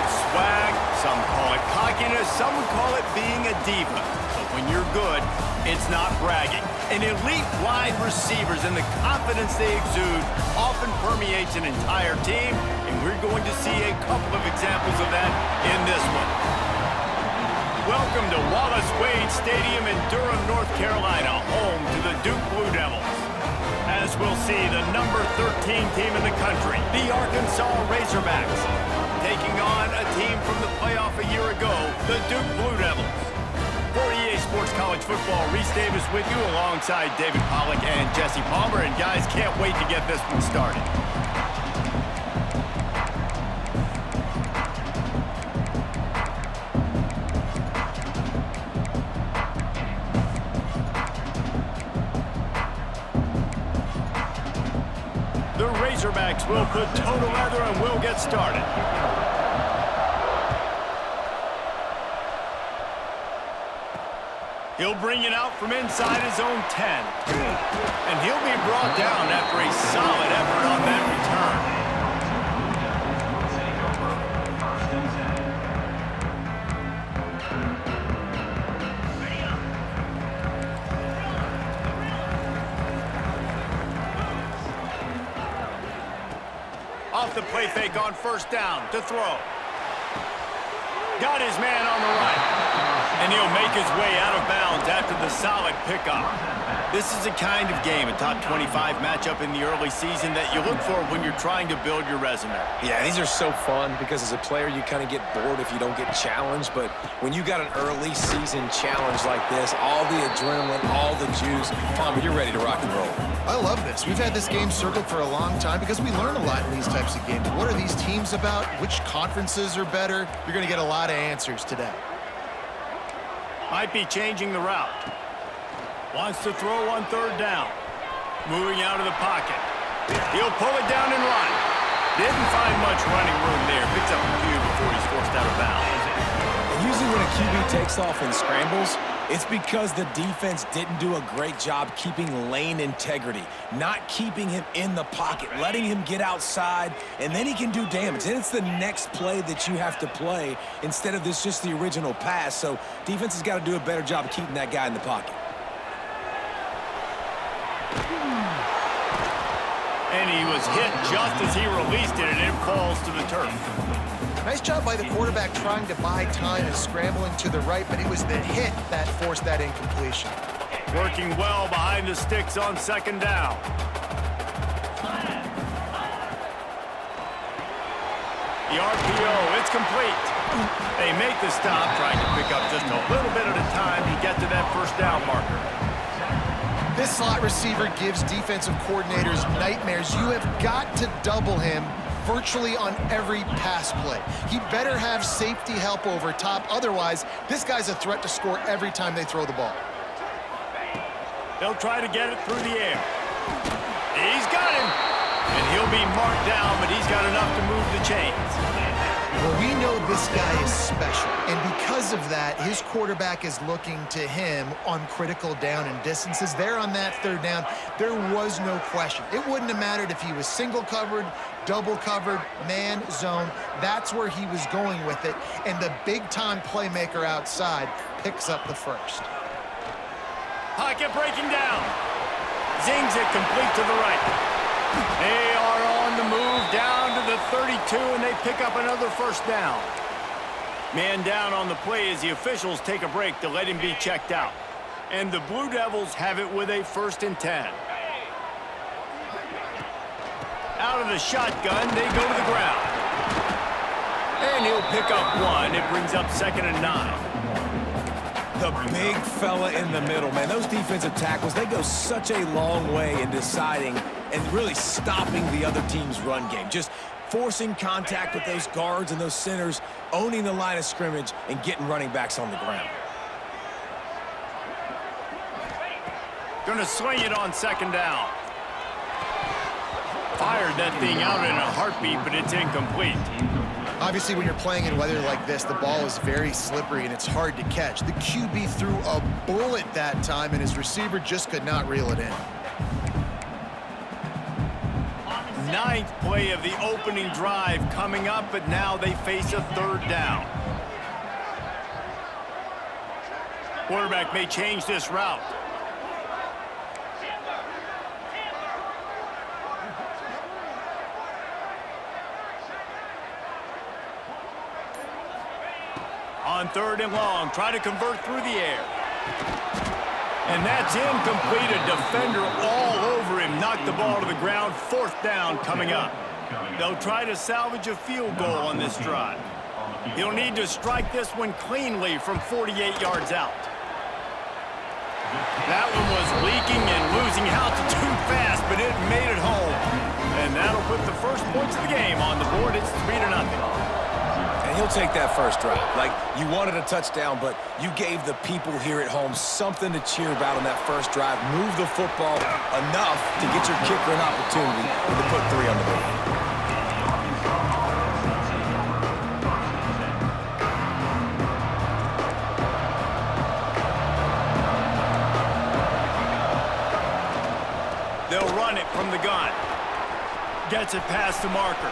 it swag, some call it cockiness, some would call it being a diva. But when you're good, it's not bragging. An elite wide receivers and the confidence they exude often permeates an entire team, and we're going to see a couple of examples of that in this one. Welcome to Wallace Wade Stadium in Durham, North Carolina, home to the Duke Blue Devils. As we'll see, the number 13 team in the country, the Arkansas Razorbacks, taking on a team from the playoff a year ago, the Duke Blue Devils. For EA Sports College Football, Reese Davis with you alongside David Pollack and Jesse Palmer. And guys, can't wait to get this one started. The Razorbacks will put total leather and we'll get started. He'll bring it out from inside his own 10. And he'll be brought down after a solid effort on that return. Off the play fake on first down to throw. Got his man on the right. And he'll make his way out of bounds after the solid pickup. This is a kind of game, a top 25 matchup in the early season that you look for when you're trying to build your resume. Yeah, these are so fun because as a player, you kind of get bored if you don't get challenged. But when you got an early season challenge like this, all the adrenaline, all the juice, Palmer, you're ready to rock and roll. I love this. We've had this game circled for a long time because we learn a lot in these types of games. What are these teams about? Which conferences are better? You're going to get a lot of answers today. Might be changing the route. Wants to throw on third down. Moving out of the pocket. He'll pull it down and run. Didn't find much running room there. Picks up a few before he's forced out of bounds. And usually when a QB takes off and scrambles, it's because the defense didn't do a great job keeping lane integrity, not keeping him in the pocket, letting him get outside, and then he can do damage. And it's the next play that you have to play instead of this just the original pass. So defense has got to do a better job of keeping that guy in the pocket. And he was hit just as he released it, and it falls to the turf. Nice job by the quarterback trying to buy time and scrambling to the right, but it was the hit that forced that incompletion. Working well behind the sticks on second down. The RPO, it's complete. They make the stop, trying to pick up just a little bit at a time to get to that first down marker. This slot receiver gives defensive coordinators nightmares. You have got to double him virtually on every pass play. He better have safety help over top. Otherwise, this guy's a threat to score every time they throw the ball. They'll try to get it through the air. He's got him. And he'll be marked down, but he's got enough to move the chains. Well, we know this guy is special, and because of that, his quarterback is looking to him on critical down and distances. There on that third down, there was no question. It wouldn't have mattered if he was single covered, double covered, man, zone. That's where he was going with it, and the big-time playmaker outside picks up the first. Pocket breaking down. Zings it complete to the right. They are on the move down to the 32, and they pick up another first down. Man down on the play as the officials take a break to let him be checked out. And the Blue Devils have it with a 1st and 10. Out of the shotgun, they go to the ground. And he'll pick up one. It brings up 2nd and 9. The big fella in the middle, man. Those defensive tackles, they go such a long way in deciding and really stopping the other team's run game. Just forcing contact with those guards and those centers, owning the line of scrimmage, and getting running backs on the ground. Gonna swing it on 2nd down. Fired that thing out in a heartbeat, but it's incomplete. Obviously, when you're playing in weather like this, the ball is very slippery and it's hard to catch. The QB threw a bullet that time, and his receiver just could not reel it in. ninth play of the opening drive coming up, but now they face a third down. Quarterback may change this route. On third and long, try to convert through the air. And that's incomplete. A defender all over him. Knocked the ball to the ground. Fourth down coming up. They'll try to salvage a field goal on this drive. He'll need to strike this one cleanly from 48 yards out. That one was leaking and losing altitude fast, but it made it home. And that'll put the first points of the game on the board. It's 3-0. And he'll take that first drive. Like, you wanted a touchdown, but you gave the people here at home something to cheer about on that first drive. Move the football enough to get your kicker an opportunity to put 3 on the board. They'll run it from the gun. Gets it past the marker.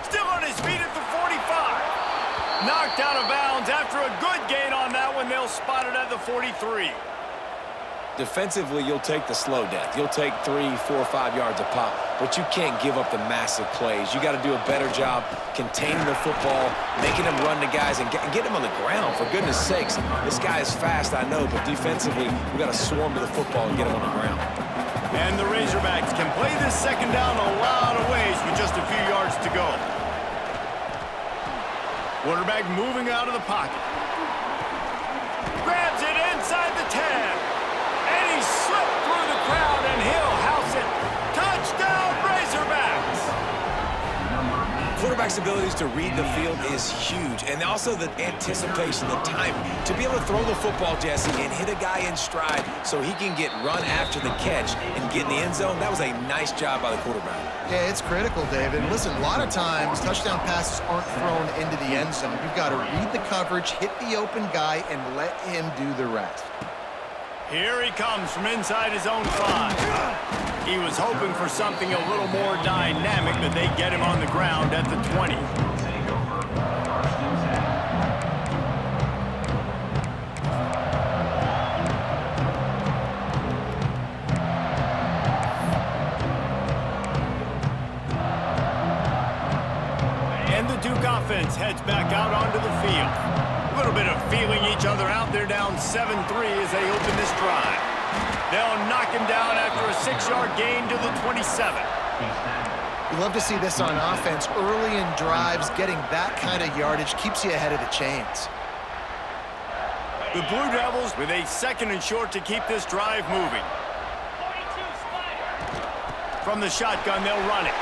Still on his feet at the 45. Knocked out of bounds after a good gain on that one. They'll spot it at the 43. Defensively, you'll take the slow death. You'll take 3, 4, 5 yards a pop, but you can't give up the massive plays. You got to do a better job containing the football, making him run the guys, and get him on the ground. For goodness sakes, this guy is fast, I know, but defensively, we got to swarm to the football and get him on the ground. And the Razorbacks can play this second down a lot of ways with just a few yards to go. Quarterback moving out of the pocket. Grabs it inside the 10. And he slipped through the crowd, and he'll house it. Touchdown, Razorbacks! Quarterback's abilities to read the field is huge, and also the anticipation, the time to be able to throw the football, Jesse, and hit a guy in stride so he can get run after the catch and get in the end zone. That was a nice job by the quarterback. Yeah, it's critical, David. Listen, a lot of times touchdown passes aren't thrown into the end zone. You've got to read the coverage, hit the open guy, and let him do the rest. Here he comes from inside his own 5. He was hoping for something a little more dynamic, but they get him on the ground at the 20. And the Duke offense heads back out onto the field. A little bit of feeling each other out. They're down 7-3 as they open this drive. They'll knock him down after a 6-yard gain to the 27. You love to see this on offense. Early in drives, getting that kind of yardage keeps you ahead of the chains. The Blue Devils with a 2nd and short to keep this drive moving. From the shotgun, they'll run it.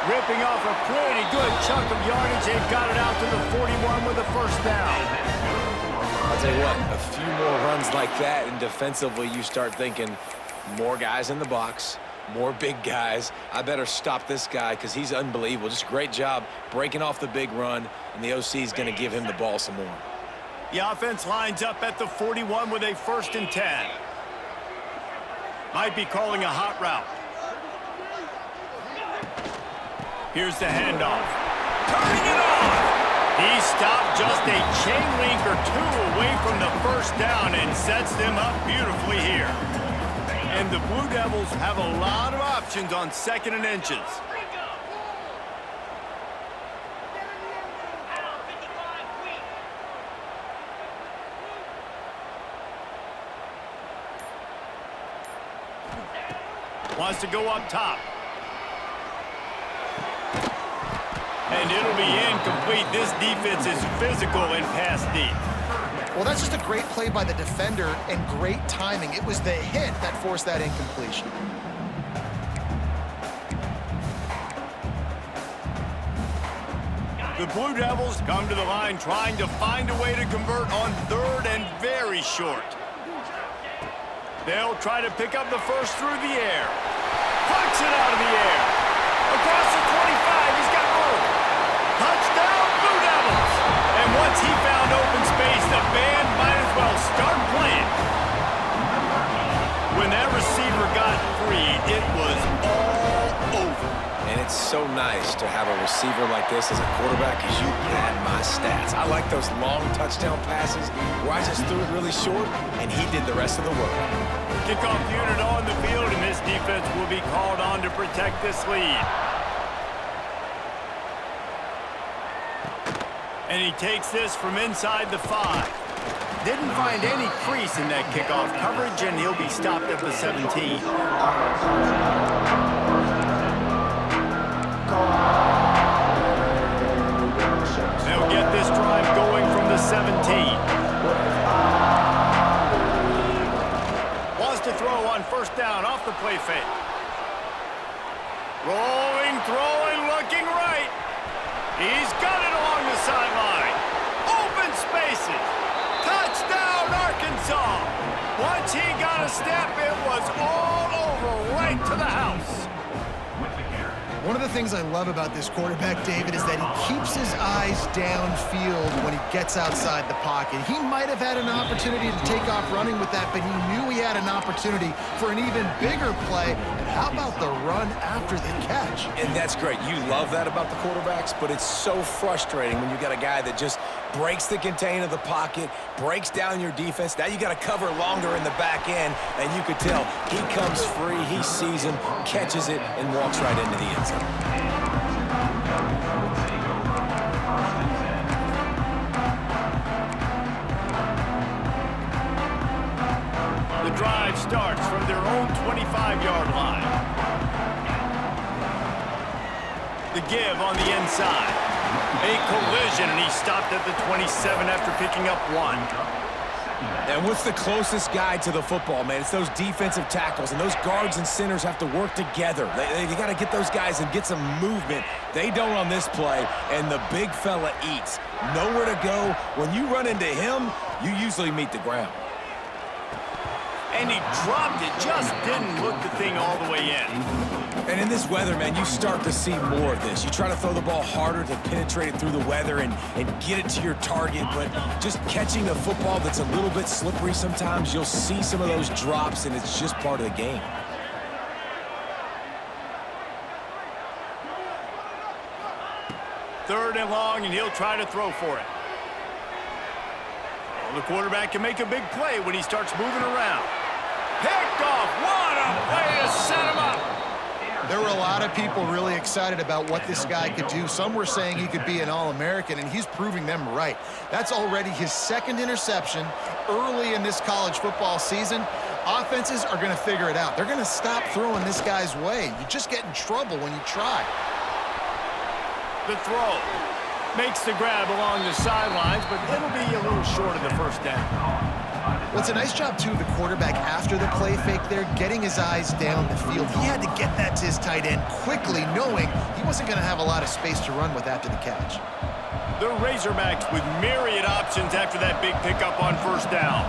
Ripping off a pretty good chunk of yardage. They've got it out to the 41 with a first down. I'll tell you what, a few more runs like that, and defensively you start thinking, more guys in the box, more big guys. I better stop this guy because he's unbelievable. Just great job breaking off the big run, and the OC is going to give him the ball some more. The offense lines up at the 41 with a 1st and 10. Might be calling a hot route. Here's the handoff. Turning it on! He stopped just a chain link or 2 away from the first down and sets them up beautifully here. And the Blue Devils have a lot of options on 2nd and inches. Wants to go up top. And it'll be incomplete. This defense is physical and pass deep. Well, that's just a great play by the defender and great timing. It was the hit that forced that incompletion. The Blue Devils come to the line trying to find a way to convert on 3rd and very short. They'll try to pick up the first through the air. Pucks it out of the air. Across the 25, he's got room. Touchdown, Blue Devils. And once he found open space, the band might as well start playing. When that receiver got free, it was all so nice to have a receiver like this as a quarterback because you pad my stats. I like those long touchdown passes where I just threw it really short and he did the rest of the work. Kickoff unit on the field, and this defense will be called on to protect this lead. And he takes this from inside the 5. Didn't find any crease in that kickoff coverage, and he'll be stopped at the 17. They'll get this drive going from the 17. Wants to throw on first down off the play fake. Rolling, throwing, looking right. He's got it along the sideline. Open spaces. Touchdown, Arkansas! Once he got a step, it was all over right to the house. One of the things I love about this quarterback, David, is that he keeps his eyes downfield when he gets outside the pocket. He might have had an opportunity to take off running with that, but he knew he had an opportunity for an even bigger play. And how about the run after the catch? And that's great. You love that about the quarterbacks, but it's so frustrating when you got a guy that just breaks the contain of the pocket, breaks down your defense. Now you got to cover longer in the back end, and you could tell he comes free, he sees him, catches it, and walks right into the end zone. The drive starts from their own 25-yard line. The give on the inside. A collision, and he stopped at the 27 after picking up 1. And what's the closest guy to the football, man? It's those defensive tackles, and those guards and centers have to work together. They got to get those guys and get some movement. They don't on this play, and the big fella eats. Nowhere to go. When you run into him, you usually meet the ground. And he dropped it, just didn't look the thing all the way in. And in this weather, man, you start to see more of this. You try to throw the ball harder to penetrate it through the weather and get it to your target, but just catching a football that's a little bit slippery sometimes, you'll see some of those drops, and it's just part of the game. Third and long, and he'll try to throw for it. Well, the quarterback can make a big play when he starts moving around. Picked off. What a way to set him up. There were a lot of people really excited about what this guy could do. Some were saying he could be an All-American, and he's proving them right. That's already his second interception early in this college football season. Offenses are going to figure it out. They're going to stop throwing this guy's way. You just get in trouble when you try. The throw. Makes the grab along the sidelines, but it'll be a little short of the first down. Well, it's a nice job, too, the quarterback after the play fake there, getting his eyes down the field. He had to get that to his tight end quickly, knowing he wasn't going to have a lot of space to run with after the catch. The Razorbacks with myriad options after that big pickup on first down.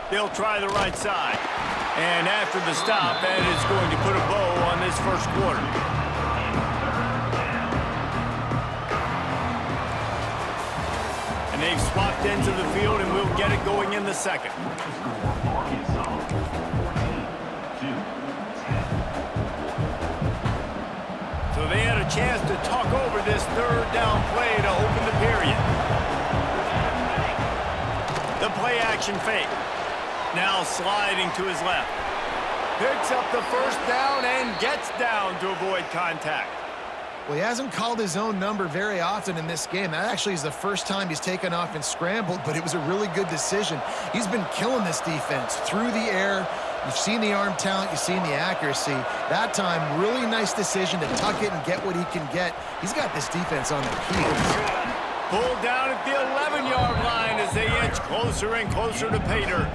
They'll try the right side. And after the stop, that is going to put a bow on this first quarter. And they've swapped into the field, and we'll get it going in the second. So they had a chance to talk over this third down play to open the period. The play action fake. Now sliding to his left. Picks up the first down and gets down to avoid contact. Well, he hasn't called his own number very often in this game. That actually is the first time he's taken off and scrambled, but it was a really good decision. He's been killing this defense through the air. You've seen the arm talent, you've seen the accuracy. That time, really nice decision to tuck it and get what he can get. He's got this defense on their heels. Pulled down at the 11-yard line as they inch closer and closer to pay dirt.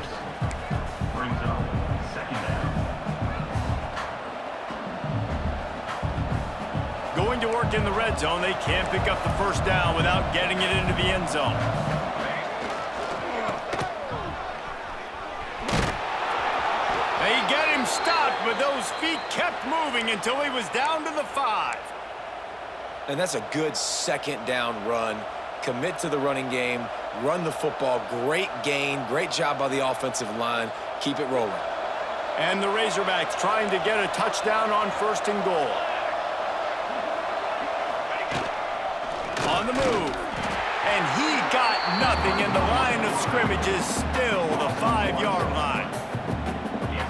Going to work in the red zone, they can't pick up the first down without getting it into the end zone. They get him stopped, but those feet kept moving until he was down to the 5. And that's a good second down run. Commit to the running game, run the football. Great gain. Great job by the offensive line. Keep it rolling. And the Razorbacks trying to get a touchdown on 1st and goal. On the move. And he got nothing, and the line of scrimmage is still the 5-yard line.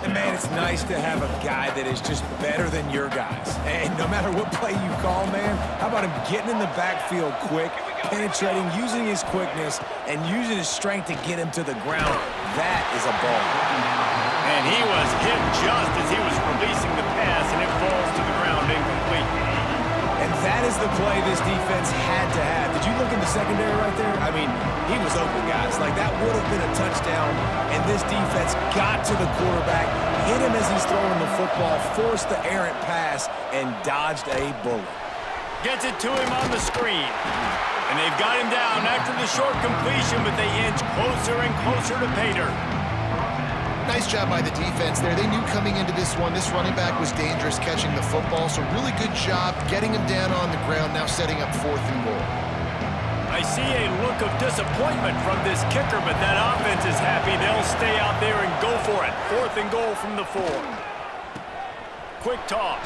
And, man, it's nice to have a guy that is just better than your guys. And no matter what play you call, man, how about him getting in the backfield quick, penetrating, using his quickness, and using his strength to get him to the ground? That is a ball. And he was hit just as he was releasing the pass, and it falls to the ground incomplete. And that is the play this defense had to have. Did you look in the secondary right there? I mean, he was open, guys. Like, that would have been a touchdown, and this defense got to the quarterback, hit him as he's throwing the football, forced the errant pass, and dodged a bullet. Gets it to him on the screen. And they've got him down after the short completion, but they inch closer and closer to pay dirt. Nice job by the defense there. They knew coming into this one, this running back was dangerous catching the football, so really good job getting him down on the ground, now setting up 4th and goal. I see a look of disappointment from this kicker, but that offense is happy. They'll stay out there and go for it. 4th and goal from the 4. Quick toss.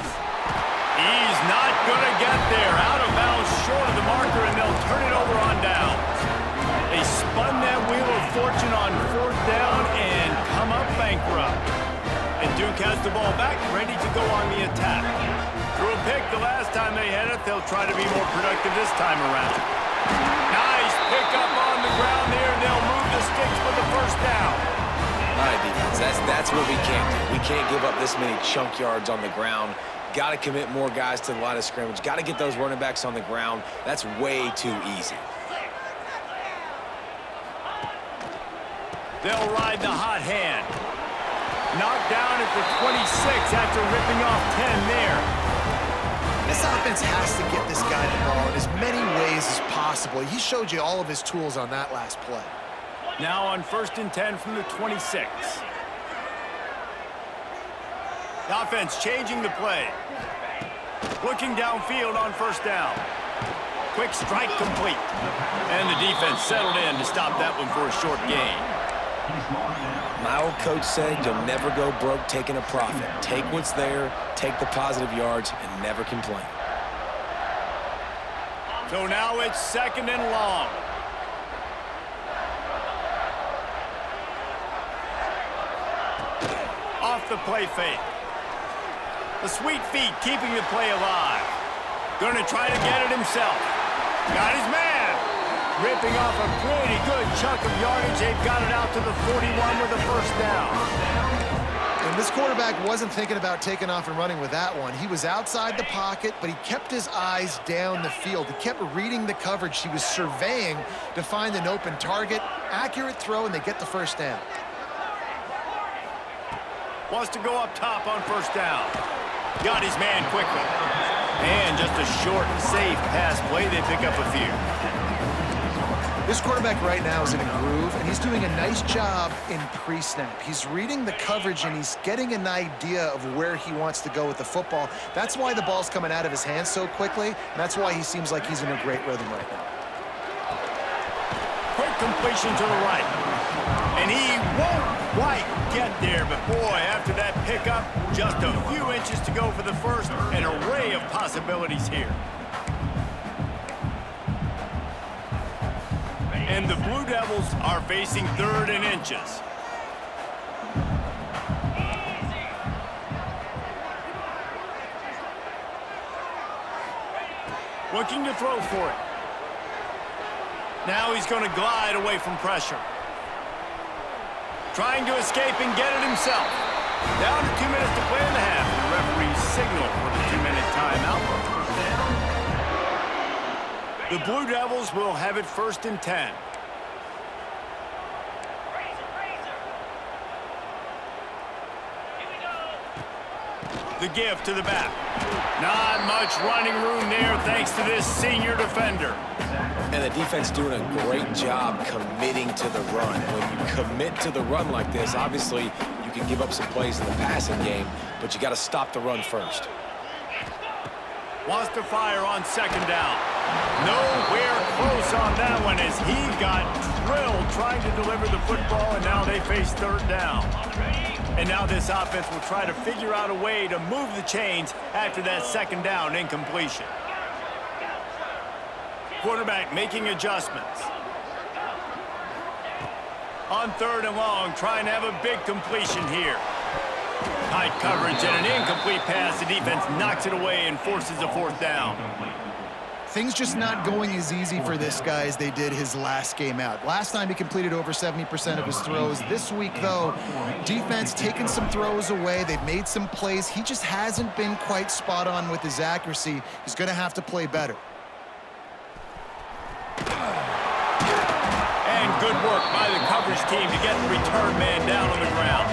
He's not going to get there. Out of bounds, short of the marker, and they'll turn it over on downs. They spun that wheel of fortune on 4th down and come up bankrupt. And Duke has the ball back, ready to go on the attack. Threw a pick the last time they had it. They'll try to be more productive this time around. Nice pick up on the ground there. They'll move the sticks for the 1st down. All right, defense, that's what we can't do. We can't give up this many chunk yards on the ground. Got to commit more guys to the line of scrimmage. Got to get those running backs on the ground. That's way too easy. They'll ride the hot hand. Knocked down at the 26 after ripping off 10 there. This offense has to get this guy the ball in as many ways as possible. He showed you all of his tools on that last play. Now on 1st and 10 from the 26. The offense changing the play. Looking downfield on 1st down. Quick strike complete. And the defense settled in to stop that one for a short gain. My old coach said you'll never go broke taking a profit. Take what's there, take the positive yards, and never complain. So now it's 2nd and long. Off the play fake. The sweet feet keeping the play alive. Going to try to get it himself. Got his man. Ripping off a pretty good chunk of yardage. They've got it out to the 41 with a 1st down. And this quarterback wasn't thinking about taking off and running with that one. He was outside the pocket, but he kept his eyes down the field. He kept reading the coverage. He was surveying to find an open target. Accurate throw, and they get the 1st down. Wants to go up top on 1st down. Got his man quickly. And just a short, safe pass play. They pick up a few. This quarterback right now is in a groove, and he's doing a nice job in pre-snap. He's reading the coverage, and he's getting an idea of where he wants to go with the football. That's why the ball's coming out of his hands so quickly, and that's why he seems like he's in a great rhythm right now. Quick completion to the right. And he won't quite get there, but boy, after that pickup, just a few inches to go for the 1st. An array of possibilities here. And the Blue Devils are facing 3rd and inches. Looking to throw for it. Now he's going to glide away from pressure. Trying to escape and get it himself. Down to 2 minutes to play in the half. The referee signal for the 2-minute timeout. The Blue Devils will have it 1st and 10. The give to the back. Not much running room there thanks to this senior defender. And the defense doing a great job committing to the run. When you commit to the run like this, obviously you can give up some plays in the passing game, but you got to stop the run first. Wants to fire on 2nd down. Nowhere close on that one as he got thrilled trying to deliver the football, and now they face third down. And now this offense will try to figure out a way to move the chains after that second down incompletion. Quarterback making adjustments. On third and long, trying to have a big completion here. Tight coverage and an incomplete pass. The defense knocks it away and forces a fourth down. Things just not going as easy for this guy as they did his last game out. Last time he completed over 70% of his throws. This week, though, defense taking some throws away. They've made some plays. He just hasn't been quite spot on with his accuracy. He's going to have to play better. And good work by the coverage team to get the return man down on the ground.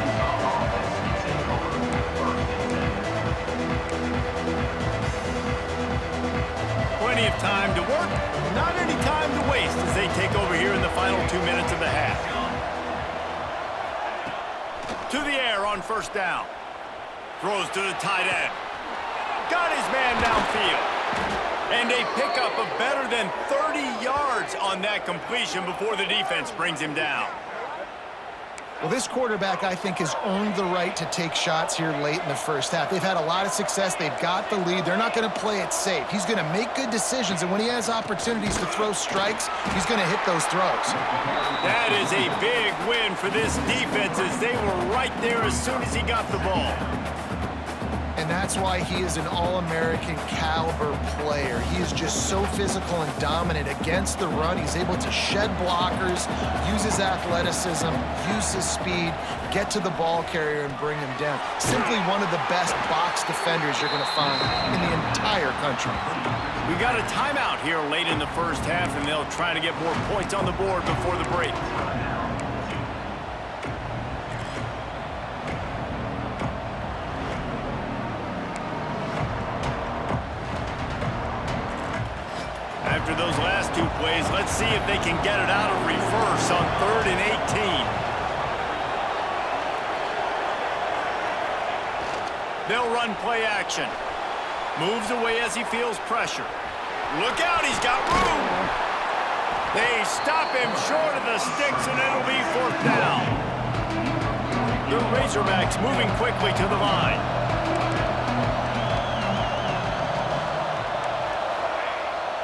Plenty of time to work, not any time to waste as they take over here in the final 2 minutes of the half. To the air on first down. Throws to the tight end. Got his man downfield. And a pickup of better than 30 yards on that completion before the defense brings him down. Well, this quarterback, I think, has earned the right to take shots here late in the first half. They've had a lot of success. They've got the lead. They're not going to play it safe. He's going to make good decisions, and when he has opportunities to throw strikes, he's going to hit those throws. That is a big win for this defense as they were right there as soon as he got the ball. And that's why he is an All-American caliber player. He is just so physical and dominant against the run. He's able to shed blockers, use his athleticism, use his speed, get to the ball carrier and bring him down. Simply one of the best box defenders you're going to find in the entire country. We got a timeout here late in the first half, and they'll try to get more points on the board before the break. After those last two plays, let's see if they can get it out of reverse on 3rd and 18. They'll run play action. Moves away as he feels pressure. Look out, he's got room. They stop him short of the sticks, and it'll be fourth down. The Razorbacks moving quickly to the line.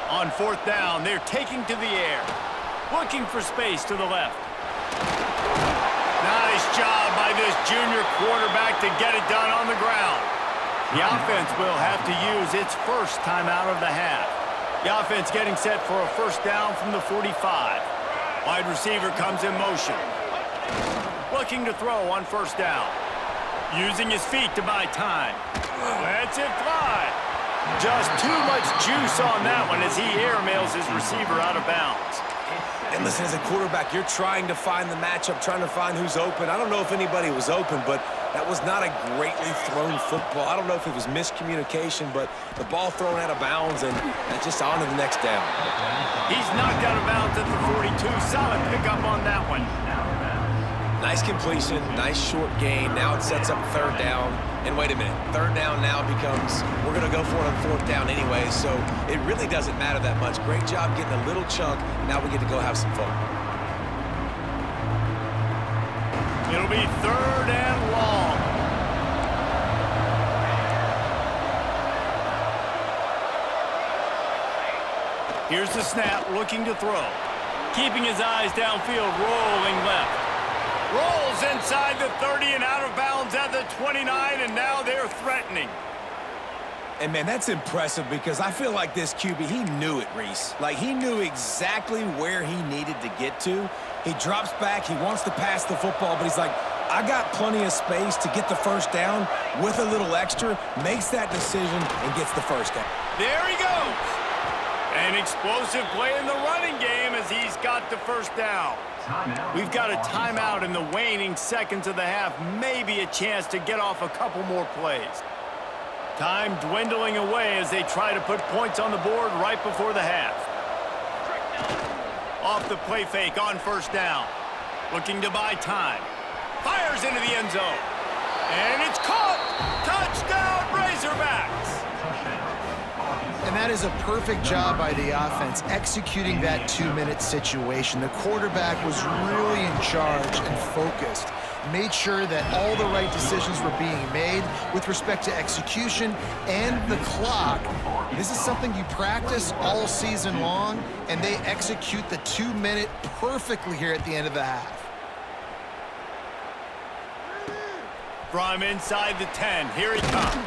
On fourth down, they're taking to the air. Looking for space to the left. Nice job by this junior quarterback to get it done on the ground. The offense will have to use its first timeout of the half. The offense getting set for a first down from the 45. Wide receiver comes in motion. Looking to throw on first down. Using his feet to buy time. Lets it fly. Just too much juice on that one as he airmails his receiver out of bounds. And listen, as a quarterback, you're trying to find the matchup, trying to find who's open. I don't know if anybody was open, but that was not a greatly thrown football. I don't know if it was miscommunication, but the ball thrown out of bounds, and just on to the next down. He's knocked out of bounds at the 42. Solid pickup on that one. Nice completion, nice short gain. Now it sets up third down. And wait a minute, third down now becomes, we're going to go for it on fourth down anyway, so it really doesn't matter that much. Great job getting a little chunk. Now we get to go have some fun. It'll be third and long. Here's the snap, looking to throw. Keeping his eyes downfield, rolling left. Rolls inside the 30 and out of bounds at the 29, and now they're threatening. And, man, that's impressive because I feel like this QB, he knew it, Reese. Like, he knew exactly where he needed to get to. He drops back. He wants to pass the football, but he's like, I got plenty of space to get the first down with a little extra, makes that decision, and gets the first down. There he goes. An explosive play in the running game as he's got the first down. We've got a timeout in the waning seconds of the half. Maybe a chance to get off a couple more plays. Time dwindling away as they try to put points on the board right before the half. Off the play fake on first down. Looking to buy time. Fires into the end zone. And it's caught. Touchdown, Razorbacks. And that is a perfect job by the offense executing that 2-minute situation. The quarterback was really in charge and focused. Made sure that all the right decisions were being made with respect to execution and the clock. This is something you practice all season long, and they execute the 2-minute perfectly here at the end of the half. From inside the 10, here he comes.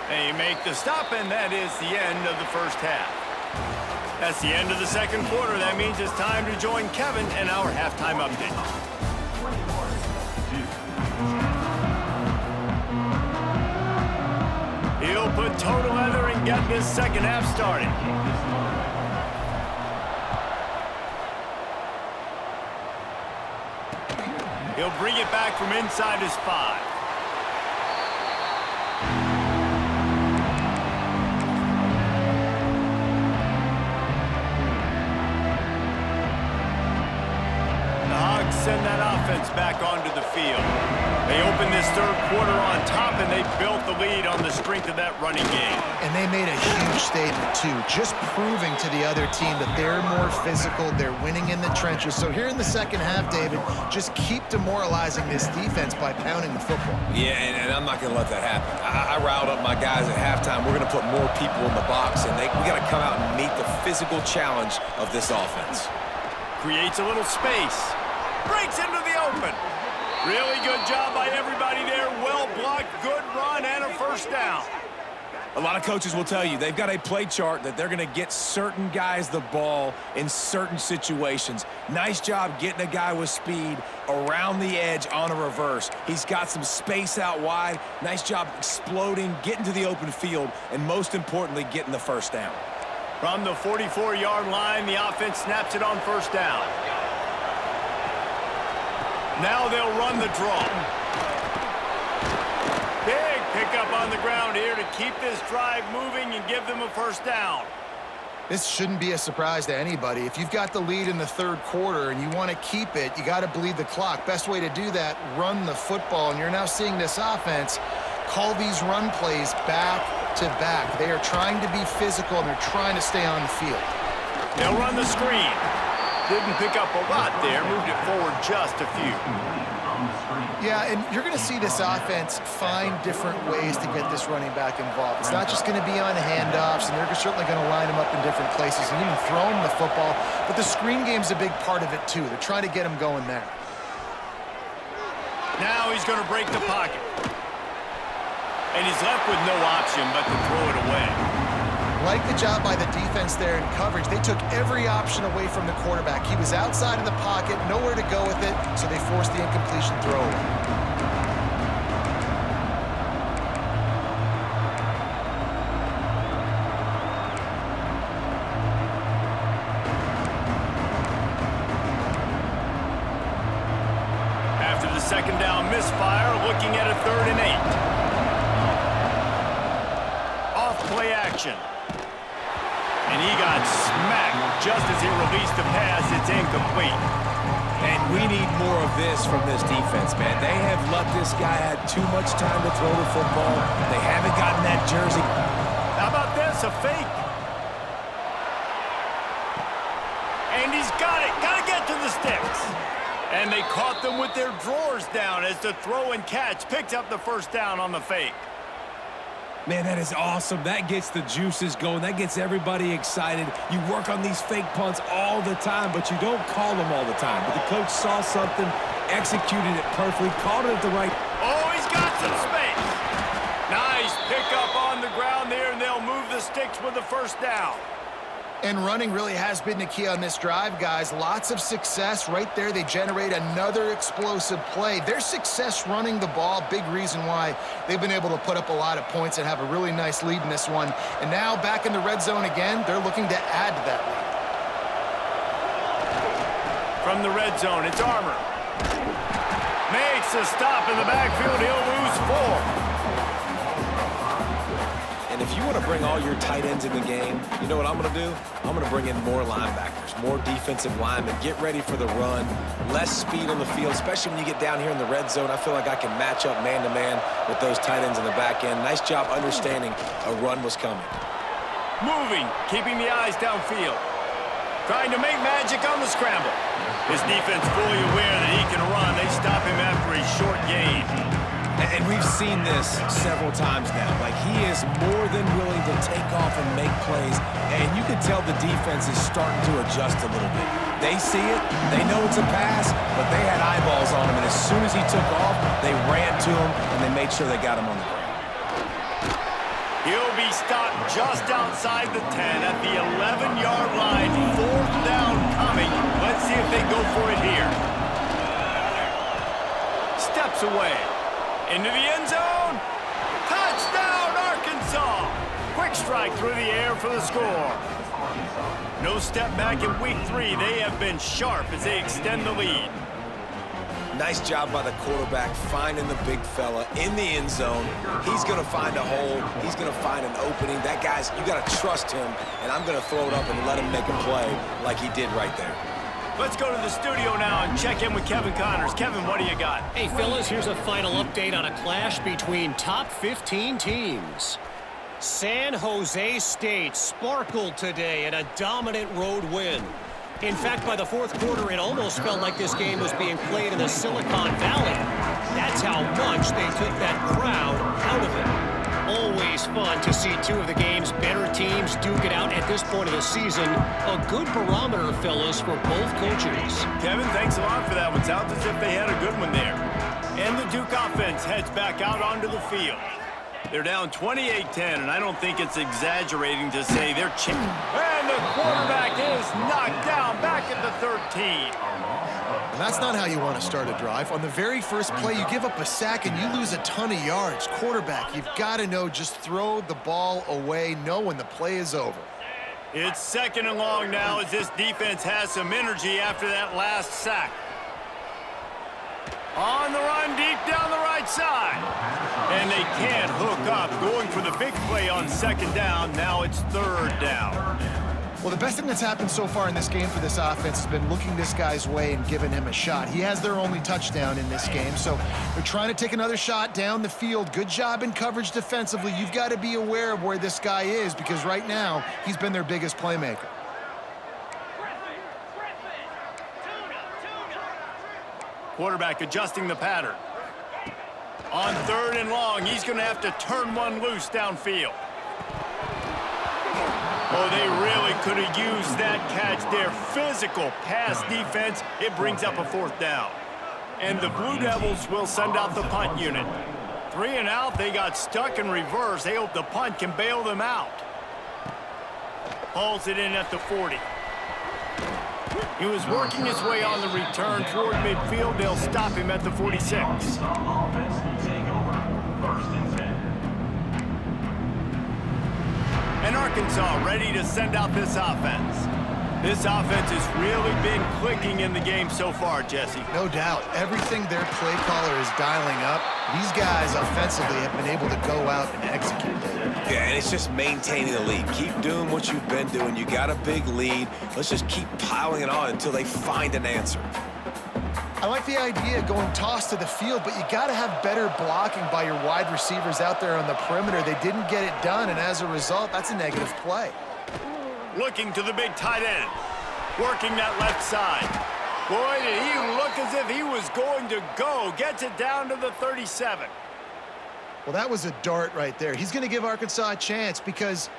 They make the stop, and that is the end of the first half. That's the end of the second quarter. That means it's time to join Kevin in our halftime update. He'll put total leather and get this second half started. He'll bring it back from inside his 5. The Hogs send that offense back onto the field. They opened this third quarter on top, and they built the lead on the strength of that running game. And they made a huge statement, too, just proving to the other team that they're more physical, they're winning in the trenches. So here in the second half, David, just keep demoralizing this defense by pounding the football. Yeah, and I'm not going to let that happen. I riled up my guys at halftime. We're going to put more people in the box, and we got to come out and meet the physical challenge of this offense. Creates a little space. Breaks into the open. Really good job by everybody there. Well blocked, good run, and a first down. A lot of coaches will tell you they've got a play chart that they're going to get certain guys the ball in certain situations. Nice job getting a guy with speed around the edge on a reverse. He's got some space out wide. Nice job exploding, getting to the open field, and most importantly, getting the first down. From the 44-yard line, the offense snaps it on first down. Now they'll run the draw. Big pickup on the ground here to keep this drive moving and give them a first down. This shouldn't be a surprise to anybody. If you've got the lead in the third quarter and you want to keep it, you got to bleed the clock. Best way to do that, run the football. And you're now seeing this offense call these run plays back to back. They are trying to be physical, and they're trying to stay on the field. They'll run the screen. Didn't pick up a lot there, moved it forward just a few. Yeah, and you're going to see this offense find different ways to get this running back involved. It's not just going to be on handoffs, and they're certainly going to line him up in different places and even throw him the football. But the screen game's a big part of it, too. They're trying to get him going there. Now he's going to break the pocket. And he's left with no option but to throw it away. Like the job by the defense there in coverage. They took every option away from the quarterback. He was outside of the pocket, nowhere to go with it, so they forced the incompletion throw away. After the second down misfire, looking at a 3rd and 8. Off play action. And he got smacked just as he released the pass. It's incomplete. And we need more of this from this defense, man. They have let this guy have too much time to throw the football. They haven't gotten that jersey. How about this? A fake. And he's got it. Got to get to the sticks. And they caught them with their drawers down as the throw and catch picked up the first down on the fake. Man, that is awesome. That gets the juices going. That gets everybody excited. You work on these fake punts all the time, but you don't call them all the time. But the coach saw something, executed it perfectly, called it at the right... Oh, he's got some space. Nice pickup on the ground there, and they'll move the sticks with the first down. And running really has been the key on this drive, guys. Lots of success right there. They generate another explosive play. Their success running the ball, big reason why they've been able to put up a lot of points and have a really nice lead in this one. And now back in the red zone again, they're looking to add to that lead. From the red zone, it's Armour. Makes a stop in the backfield. He'll lose 4. And if you want to bring all your tight ends in the game, you know what I'm going to do? I'm going to bring in more linebackers, more defensive linemen, get ready for the run, less speed on the field, especially when you get down here in the red zone. I feel like I can match up man-to-man with those tight ends in the back end. Nice job understanding a run was coming. Moving, keeping the eyes downfield. Trying to make magic on the scramble. His defense fully aware that he can run. They stop him after a short gain. And we've seen this several times now. Like, he is more than willing to take off and make plays. And you can tell the defense is starting to adjust a little bit. They see it, they know it's a pass, but they had eyeballs on him. And as soon as he took off, they ran to him, and they made sure they got him on the ground. He'll be stopped just outside the 10 at the 11-yard line. 4th down coming. Let's see if they go for it here. Steps away. Into the end zone. Touchdown, Arkansas. Quick strike through the air for the score. No step back in week 3. They have been sharp as they extend the lead. Nice job by the quarterback finding the big fella in the end zone. He's going to find a hole. He's going to find an opening. That guy's, you got to trust him, and I'm going to throw it up and let him make a play like he did right there. Let's go to the studio now and check in with Kevin Connors. Kevin, what do you got? Hey, fellas, here's a final update on a clash between top 15 teams. San Jose State sparkled today in a dominant road win. In fact, by the 4th quarter, it almost felt like this game was being played in the Silicon Valley. That's how much they took that crowd out of it. Always fun to see two of the game's better teams duke it out at this point of the season. A good barometer, fellas, for both coaches. Kevin, thanks a lot for that one. Sounds as if they had a good one there. And the Duke offense heads back out onto the field. They're down 28-10, and I don't think it's exaggerating to say they're chicken. And the quarterback is knocked down back at the 13. And that's not how you want to start a drive. On the very first play, you give up a sack and you lose a ton of yards. Quarterback, you've got to know, just throw the ball away, know when the play is over. It's 2nd and long now as this defense has some energy after that last sack. On the run, deep down the right side. And they can't hook up. Going for the big play on 2nd down. Now it's 3rd down. Well, the best thing that's happened so far in this game for this offense has been looking this guy's way and giving him a shot. He has their only touchdown in this game, so they're trying to take another shot down the field. Good job in coverage defensively. You've got to be aware of where this guy is because right now he's been their biggest playmaker. Quarterback adjusting the pattern. On 3rd and long, he's going to have to turn one loose downfield. Oh, they really could have used that catch there. Physical pass defense. It brings up a 4th down. And the Blue Devils will send out the punt unit. 3 and out, they got stuck in reverse. They hope the punt can bail them out. Hauls it in at the 40. He was working his way on the return toward midfield. They'll stop him at the 46. And Arkansas ready to send out this offense. This offense has really been clicking in the game so far, Jesse. No doubt. Everything their play caller is dialing up, these guys offensively have been able to go out and execute. Yeah, and it's just maintaining the lead. Keep doing what you've been doing. You got a big lead. Let's just keep piling it on until they find an answer. I like the idea of going toss to the field, but you got to have better blocking by your wide receivers out there on the perimeter. They didn't get it done, and as a result, that's a negative play. Looking to the big tight end. Working that left side. Boy, did he look as if he was going to go. Gets it down to the 37. Well, that was a dart right there. He's going to give Arkansas a chance because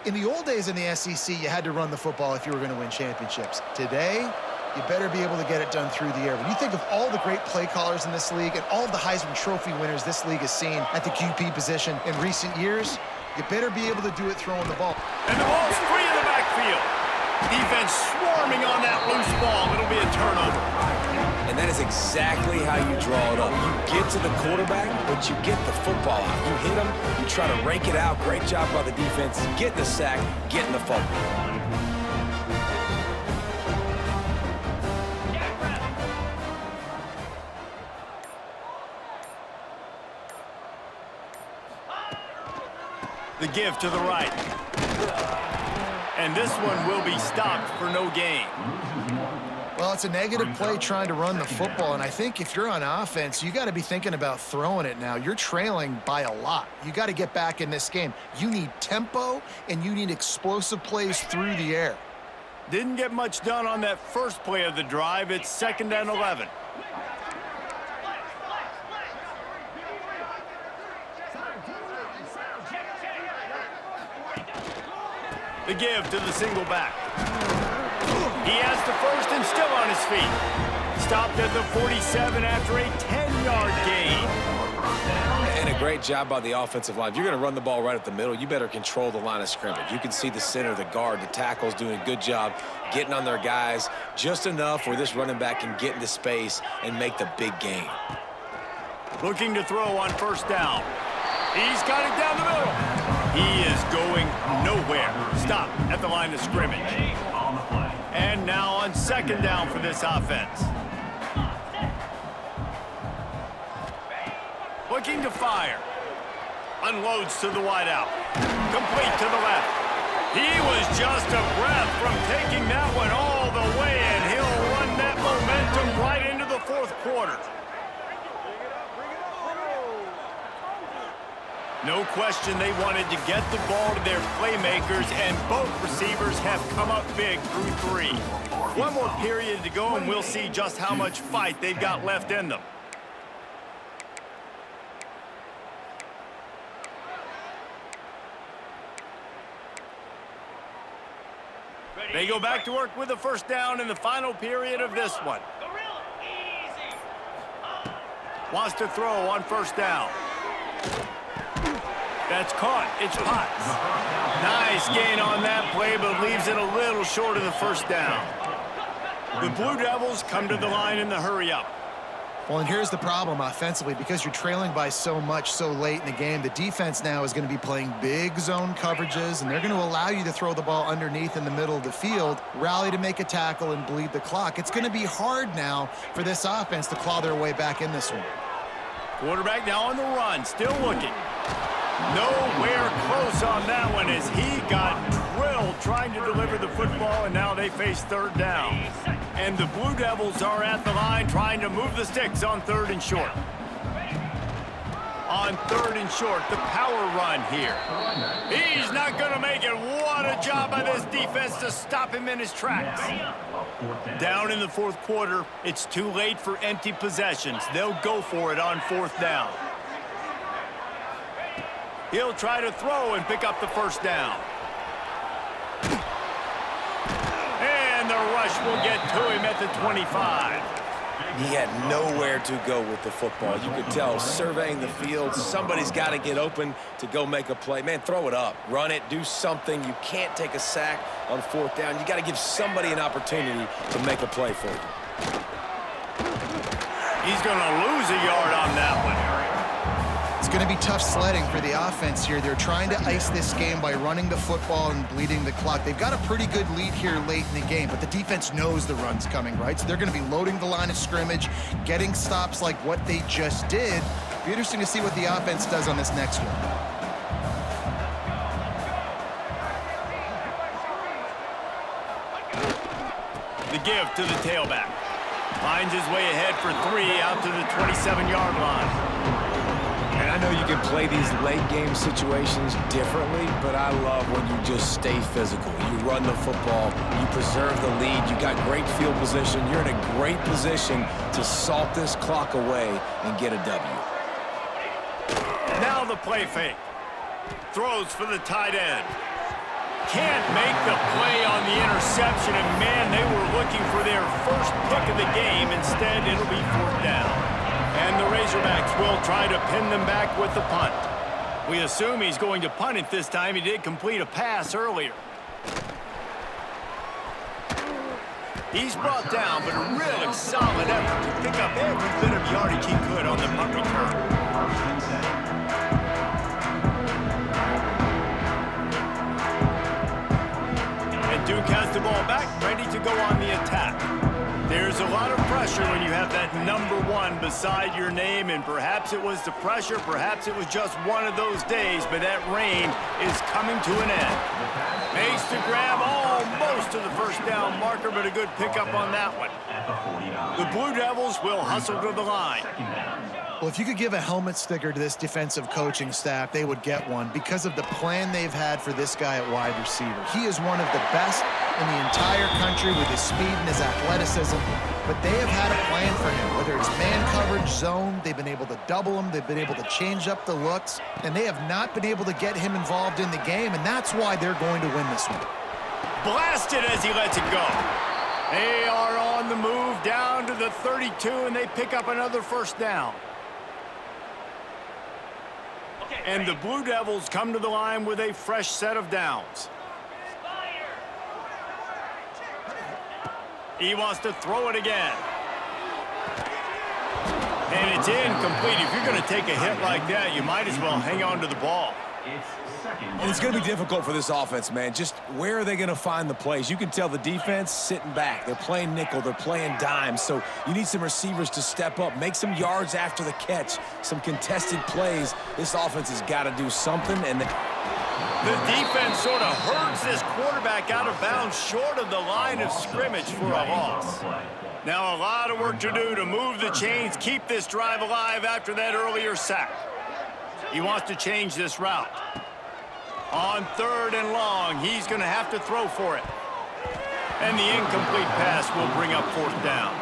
in the old days in the SEC, you had to run the football if you were going to win championships. Today, you better be able to get it done through the air. When you think of all the great play callers in this league and all of the Heisman Trophy winners this league has seen at the QB position in recent years, you better be able to do it throwing the ball. And the ball's free in the backfield. Defense swarming on that loose ball. It'll be a turnover. And that is exactly how you draw it up. You get to the quarterback, but you get the football out. You hit him, you try to rake it out. Great job by the defense. Getting the sack, getting the fumble. The give to the right. And this one will be stopped for no gain. Well, it's a negative play trying to run the football, and I think if you're on offense, you got to be thinking about throwing it now. You're trailing by a lot. You got to get back in this game. You need tempo, and you need explosive plays through the air. Didn't get much done on that first play of the drive. It's 2nd and 11. The give to the single back. He has the first and still on his feet. Stopped at the 47 after a 10-yard gain. And a great job by the offensive line. If you're going to run the ball right at the middle, you better control the line of scrimmage. You can see the center, the guard, the tackles doing a good job getting on their guys just enough where this running back can get into space and make the big gain. Looking to throw on 1st down. He's got it down the middle. He is going nowhere. Stop at the line of scrimmage. And now on 2nd down for this offense. Looking to fire. Unloads to the wideout. Complete to the left. He was just a breath from taking that one all the way, and he'll run that momentum right into the 4th quarter. No question they wanted to get the ball to their playmakers, and both receivers have come up big through 3. One more period to go, and we'll see just how much fight they've got left in them. They go back to work with a 1st down in the final period of this one. Wants to throw on 1st down. That's caught. It's Potts. Nice gain on that play, but leaves it a little short of the 1st down. The Blue Devils come to the line in the hurry-up. Well, and here's the problem offensively. Because you're trailing by so much so late in the game, the defense now is going to be playing big zone coverages, and they're going to allow you to throw the ball underneath in the middle of the field, rally to make a tackle, and bleed the clock. It's going to be hard now for this offense to claw their way back in this one. Quarterback now on the run, still looking. Nowhere close on that one as he got drilled trying to deliver the football, and now they face 3rd down. And the Blue Devils are at the line trying to move the sticks on 3rd and short. On 3rd and short, the power run here. He's not going to make it. What a job by this defense to stop him in his tracks. Down in the 4th quarter, it's too late for empty possessions. They'll go for it on 4th down. He'll try to throw and pick up the 1st down. And the rush will get to him at the 25. He had nowhere to go with the football. You could tell, surveying the field, somebody's got to get open to go make a play. Man, throw it up. Run it. Do something. You can't take a sack on 4th down. You got to give somebody an opportunity to make a play for you. He's going to lose a yard on that one. It's going to be tough sledding for the offense here. They're trying to ice this game by running the football and bleeding the clock. They've got a pretty good lead here late in the game, but the defense knows the run's coming, right? So they're going to be loading the line of scrimmage, getting stops like what they just did. It'll be interesting to see what the offense does on this next one. The give to the tailback. Finds his way ahead for 3 out to the 27-yard line. And I know you can play these late game situations differently, but I love when you just stay physical. You run the football, you preserve the lead, you got great field position, you're in a great position to salt this clock away and get a W. Now the play fake. Throws for the tight end. Can't make the play on the interception, and man, they were looking for their first pick of the game. Instead, it'll be 4th down. And the Razorbacks will try to pin them back with the punt. We assume he's going to punt it this time. He did complete a pass earlier. He's brought down, but a really solid effort to pick up every bit of yardage he could on the punt return. And Duke has the ball back, ready to go on the attack. There's a lot of pressure when you have that #1 sun beside your name, and perhaps it was the pressure, perhaps it was just one of those days, but that rain is coming to an end. Makes the grab almost to the first down marker, but a good pickup on that one. The Blue Devils will hustle to the line. Well, if you could give a helmet sticker to this defensive coaching staff, they would get one because of the plan they've had for this guy at wide receiver. He is one of the best in the entire country with his speed and his athleticism, but they have had a plan for him. Whether it's man coverage, zone, they've been able to double him, they've been able to change up the looks, and they have not been able to get him involved in the game, and that's why they're going to win this one. Blasted as he lets it go. They are on the move down to the 32, and they pick up another first down. And the Blue Devils come to the line with a fresh set of downs. He wants to throw it again. And it's incomplete. If you're going to take a hit like that, you might as well hang on to the ball. And it's going to be difficult for this offense, man. Just where are they going to find the plays? You can tell the defense sitting back. They're playing nickel. They're playing dime. So you need some receivers to step up, make some yards after the catch, some contested plays. This offense has got to do something. And the defense sort of hurts this quarterback out of bounds short of the line of scrimmage for a loss. Now a lot of work to do to move the chains, keep this drive alive after that earlier sack. He wants to change this route. On 3rd and long, he's going to have to throw for it. And the incomplete pass will bring up 4th down.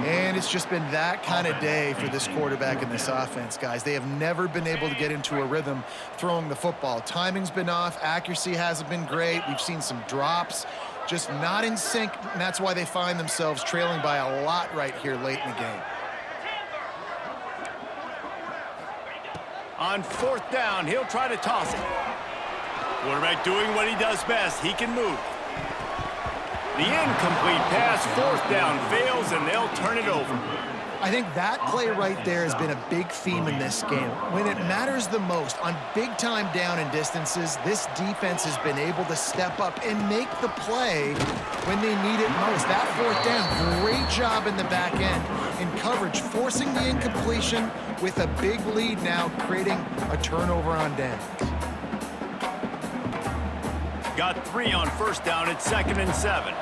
And it's just been that kind of day for this quarterback in this offense, guys. They have never been able to get into a rhythm throwing the football. Timing's been off. Accuracy hasn't been great. We've seen some drops. Just not in sync, and that's why they find themselves trailing by a lot right here late in the game. On 4th down, he'll try to toss it. Quarterback doing what he does best. He can move. The incomplete pass, 4th down, fails, and they'll turn it over. I think that play right there has been a big theme in this game. When it matters the most, on big-time down and distances, this defense has been able to step up and make the play when they need it most. That 4th down, great job in the back end in coverage, forcing the incompletion with a big lead now, creating a turnover on downs. Got 3 on 1st down at 2nd and 7.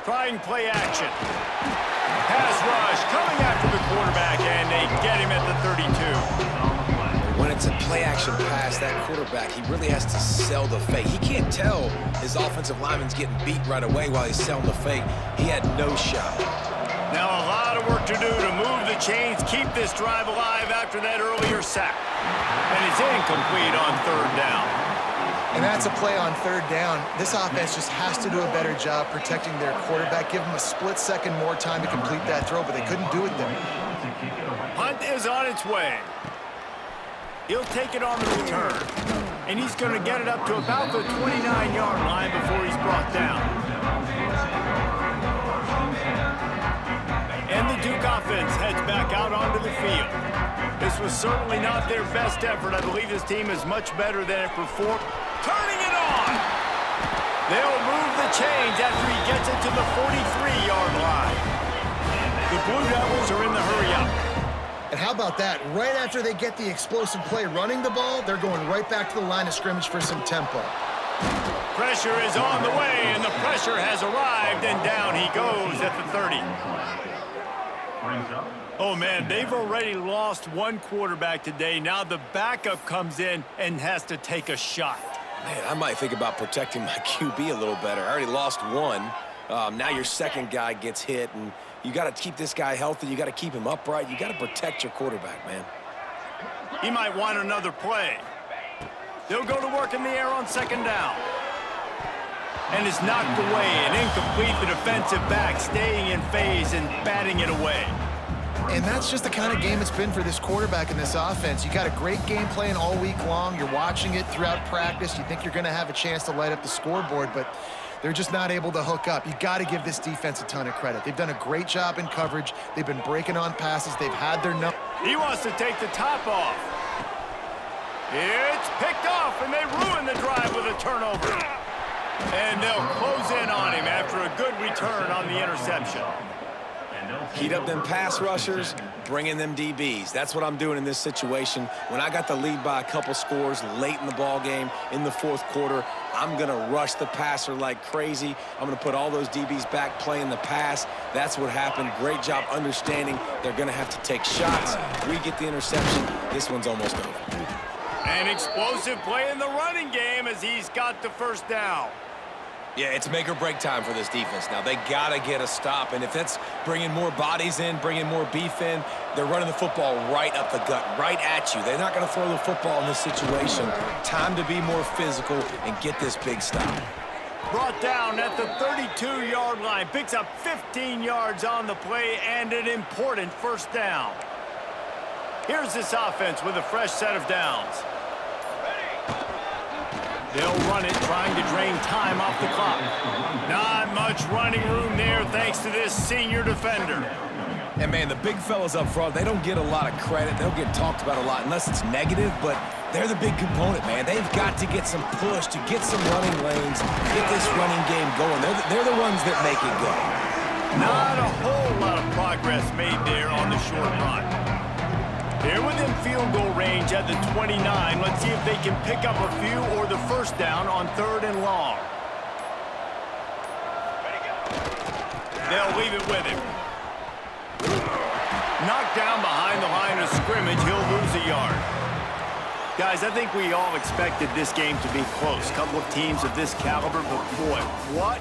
Trying play action. Pass rush coming after the quarterback, and they get him at the 32. when it's a play-action pass, that quarterback, he really has to sell the fake. He can't tell his offensive lineman's getting beat right away while he's selling the fake. He had no shot. Now a lot of work to do to move the chains, keep this drive alive after that earlier sack. And it's incomplete on 3rd down. And that's a play on 3rd down. This offense just has to do a better job protecting their quarterback. Give them a split second more time to complete that throw, but they couldn't do it there. Punt is on its way. He'll take it on the return. And he's going to get it up to about the 29-yard line before he's brought down. And the Duke offense heads back out onto the field. This was certainly not their best effort. I believe this team is much better than it performed. Turning it on! They'll move the chains after he gets it to the 43-yard line. The Blue Devils are in the hurry-up. And how about that? Right after they get the explosive play running the ball, they're going right back to the line of scrimmage for some tempo. Pressure is on the way, and the pressure has arrived, and down he goes at the 30. Oh, man, they've already lost one quarterback today. Now the backup comes in and has to take a shot. Man, I might think about protecting my QB a little better. I already lost one. Now your second guy gets hit, and you got to keep this guy healthy. You got to keep him upright. You got to protect your quarterback, man. He might want another play. They'll go to work in the air on 2nd down. And it's knocked away and incomplete. The defensive back staying in phase and batting it away. And that's just the kind of game it's been for this quarterback in this offense. You got a great game plan all week long. You're watching it throughout practice. You think you're going to have a chance to light up the scoreboard, but they're just not able to hook up. You got to give this defense a ton of credit. They've done a great job in coverage. They've been breaking on passes. They've had their number. He wants to take the top off. It's picked off, and they ruin the drive with a turnover. And they'll close in on him after a good return on the interception. Heat up them pass rushers, bring in them DBs. That's what I'm doing in this situation. When I got the lead by a couple scores late in the ball game, in the fourth quarter, I'm going to rush the passer like crazy. I'm going to put all those DBs back playing the pass. That's what happened. Great job understanding they're going to have to take shots. We get the interception. This one's almost over. An explosive play in the running game as he's got the first down. Yeah, it's make or break time for this defense now. They got to get a stop, and if that's bringing more bodies in, bringing more beef in, they're running the football right up the gut, right at you. They're not going to throw the football in this situation. Time to be more physical and get this big stop. Brought down at the 32-yard line. Picks up 15 yards on the play and an important first down. Here's this offense with a fresh set of downs. They'll run it, trying to drain time off the clock. Not much running room there thanks to this senior defender. And, man, the big fellas up front, they don't get a lot of credit. They don't get talked about a lot unless it's negative, but they're the big component, man. They've got to get some push, to get some running lanes, get this running game going. They're the ones that make it go. Not a whole lot of progress made there on the short run. They're within field goal range at the 29. Let's see if they can pick up a few or the first down on 3rd and long. They'll leave it with him. Knocked down behind the line of scrimmage. He'll lose a yard. Guys, I think we all expected this game to be close. Couple of teams of this caliber, but boy, what